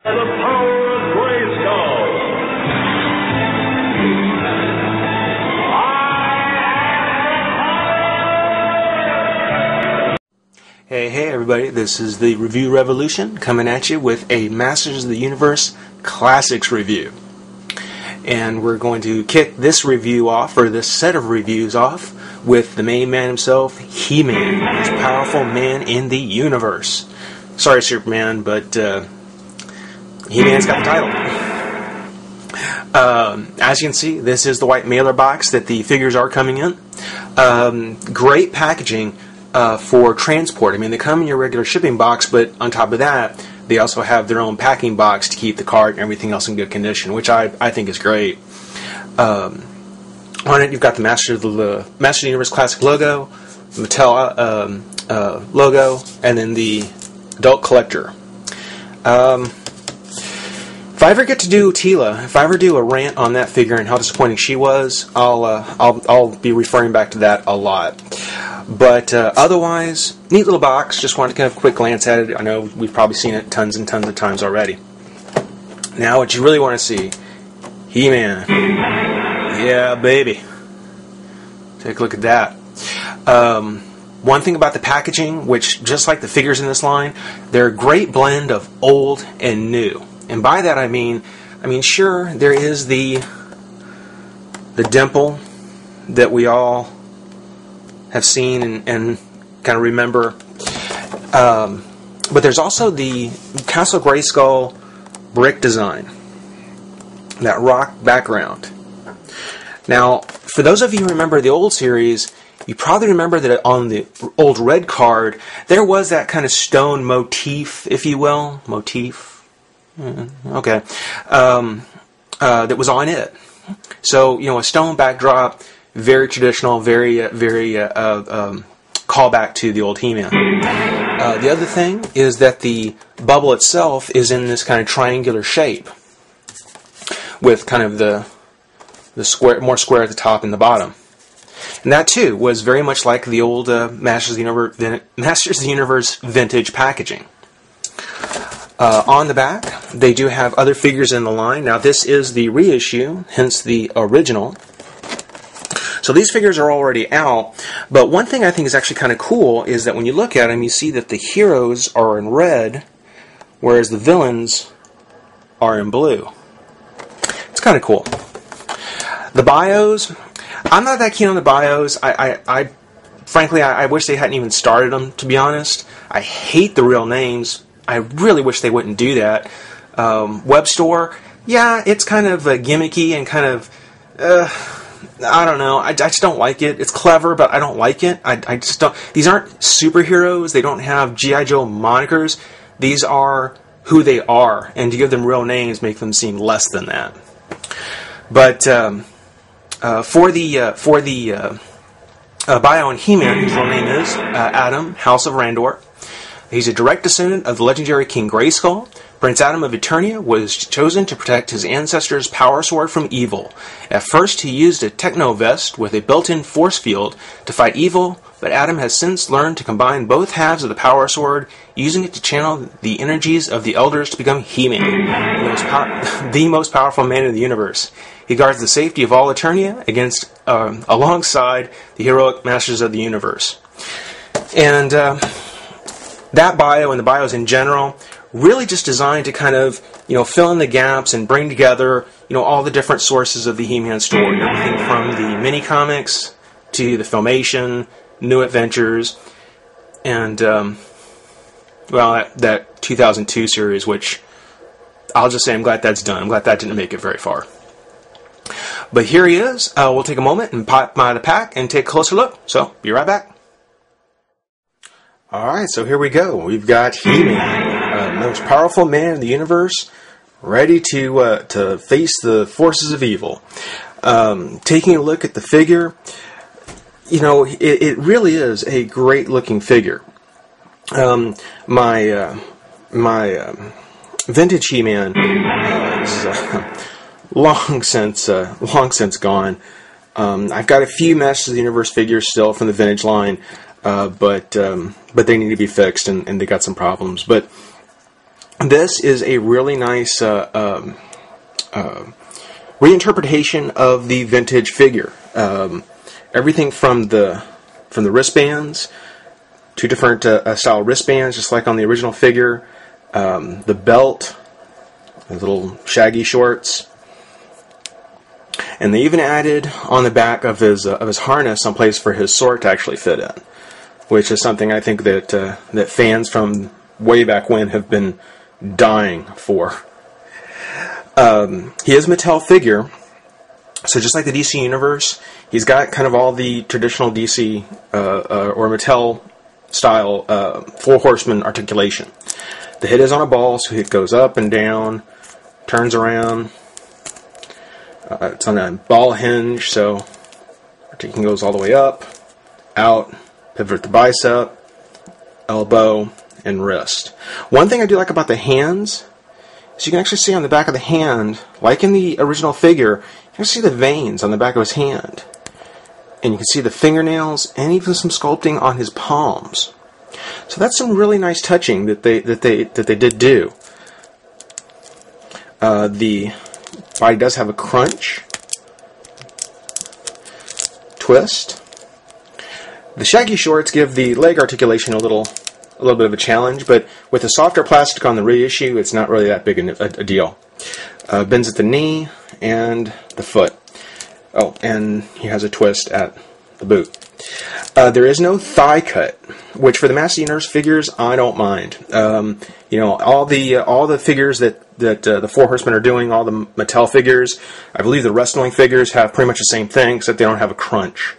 The power of Grayskull. Hey everybody, this is the Review Revolution coming at you with a Masters of the Universe Classics review. And we're going to kick this review off, or this set of reviews off, with the main man himself, He-Man, the most powerful man in the universe. Sorry Superman, but He-Man's got the title. As you can see, this is the white mailer box that the figures are coming in. Great packaging for transport. I mean, they come in your regular shipping box, but on top of that, they also have their own packing box to keep the cart and everything else in good condition, which I think is great. On it, you've got the Master of the Universe Classic logo, the Mattel logo, and then the Adult Collector. If I ever get to do Teela, if I ever do a rant on that figure and how disappointing she was, I'll be referring back to that a lot. But otherwise, neat little box. Just wanted to kind of a quick glance at it. I know we've probably seen it tons and tons of times already. Now, what you really want to see, He-Man. Yeah, baby. Take a look at that. One thing about the packaging, which just like the figures in this line, they're a great blend of old and new. And by that I mean sure, there is the dimple that we all have seen and kind of remember. But there's also the Castle Grayskull brick design, that rock background. Now, for those of you who remember the old series, you probably remember that on the old red card, there was that kind of stone motif, if you will. Motif? Okay. That was on it. So, a stone backdrop, very traditional, very callback to the old He-Man. The other thing is that the bubble itself is in this kind of triangular shape, with kind of the square, more square at the top and the bottom. And that too was very much like the old Masters of the Universe vintage packaging. On the back, they do have other figures in the line. Now this is the reissue, hence the original. So these figures are already out, but one thing I think is actually kind of cool is that when you look at them, you see that the heroes are in red, whereas the villains are in blue. It's kind of cool. The bios, I'm not that keen on the bios. Frankly, I wish they hadn't even started them, to be honest. I hate the real names. I really wish they wouldn't do that. Web store, yeah, it's kind of gimmicky and kind of, I don't know. I just don't like it. It's clever, but I don't like it. I just don't. These aren't superheroes. They don't have G.I. Joe monikers. These are who they are, and to give them real names make them seem less than that. But for the bio on He-Man, whose real name is Adam, House of Randor. He's a direct descendant of the legendary King Grayskull. Prince Adam of Eternia was chosen to protect his ancestors' power sword from evil. At first, he used a techno-vest with a built-in force field to fight evil, but Adam has since learned to combine both halves of the power sword, using it to channel the energies of the elders to become He-Man, the most powerful man in the universe. He guards the safety of all Eternia alongside the heroic Masters of the Universe. And that bio and the bios in general, really just designed to kind of, fill in the gaps and bring together, all the different sources of the He-Man story. Everything from the mini-comics to the Filmation, New Adventures, and, that 2002 series, which I'll just say I'm glad that's done. I'm glad that didn't make it very far. But here he is. We'll take a moment and pop him out of the pack and take a closer look. So, be right back. Alright, so here we go. We've got He-Man, the most powerful man in the universe, ready to face the forces of evil. Taking a look at the figure, it really is a great looking figure. My vintage He-Man is long since gone. I've got a few Masters of the Universe figures still from the vintage line. But they need to be fixed, and they got some problems. But this is a really nice reinterpretation of the vintage figure. Everything from the wristbands, two different style wristbands, just like on the original figure. The belt, the little shaggy shorts, and they even added on the back of his harness some place for his sword to actually fit in, which is something I think that that fans from way back when have been dying for. He is a Mattel figure, so just like the DC Universe, he's got kind of all the traditional DC or Mattel style Four Horsemen articulation. The head is on a ball, so it goes up and down, turns around. It's on a ball hinge, so it goes all the way up, out, pivot the bicep, elbow, and wrist. One thing I do like about the hands is you can actually see on the back of the hand, like in the original figure, you can see the veins on the back of his hand. And you can see the fingernails and even some sculpting on his palms. So that's some really nice touching that they did do. The body does have a crunch, twist. The shaggy shorts give the leg articulation a little bit of a challenge, but with the softer plastic on the reissue, it's not really that big a deal. Bends at the knee and the foot. Oh, and he has a twist at the boot. There is no thigh cut, which for the Masters of the Universe figures, I don't mind. You know, all the figures that the Four Horsemen are doing, all the Mattel figures, I believe the wrestling figures have pretty much the same thing, except they don't have a crunch.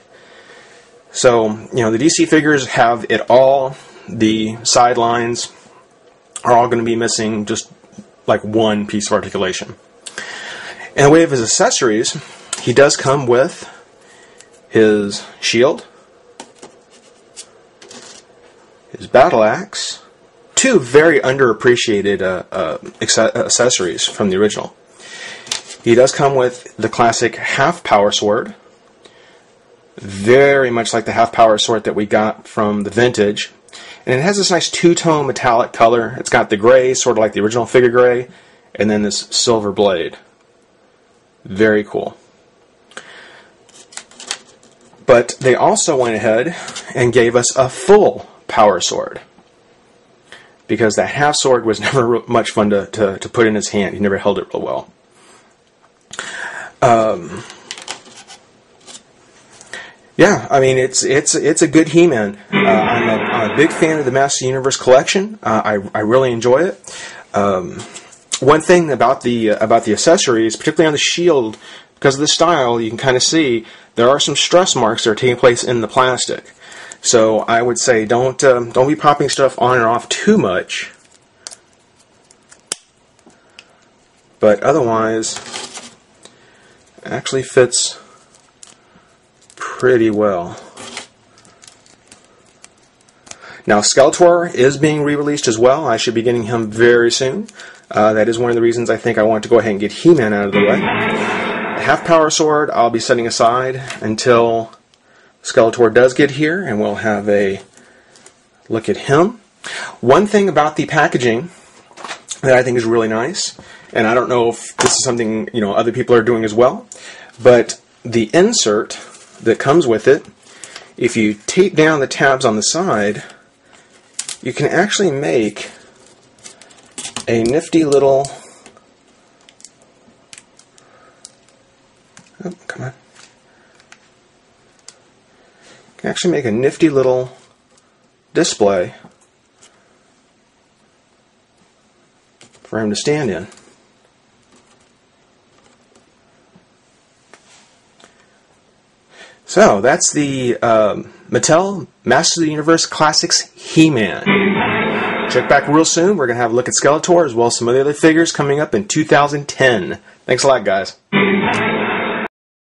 So, you know, the DC figures have it all. The sidelines are all going to be missing just like one piece of articulation. In the way of his accessories, he does come with his shield, his battle axe, two very underappreciated accessories from the original. He does come with the classic half power sword, very much like the half power sword that we got from the vintage. And it has this nice two-tone metallic color. It's got the gray, sort of like the original figure gray, and then this silver blade. Very cool. But they also went ahead and gave us a full power sword, because that half sword was never much fun to put in his hand. He never held it real well. Yeah, I mean, it's a good He-Man. I'm a big fan of the Masters of the Universe collection. I really enjoy it. One thing about the accessories, particularly on the shield, because of the style, you can kind of see there are some stress marks that are taking place in the plastic. So I would say don't be popping stuff on and off too much. But otherwise, it actually fits pretty well. Now, Skeletor is being re-released as well. I should be getting him very soon. That is one of the reasons I think I want to go ahead and get He-Man out of the way. The half-power sword I'll be setting aside until Skeletor does get here, and we'll have a look at him. One thing about the packaging that I think is really nice, and I don't know if this is something other people are doing as well, but the insert that comes with it, if you tape down the tabs on the side, you can actually make a nifty little, oh, come on, you can actually make a nifty little display for him to stand in. So that's the Mattel Masters of the Universe Classics He-Man. Check back real soon. We're going to have a look at Skeletor as well as some of the other figures coming up in 2010. Thanks a lot, guys.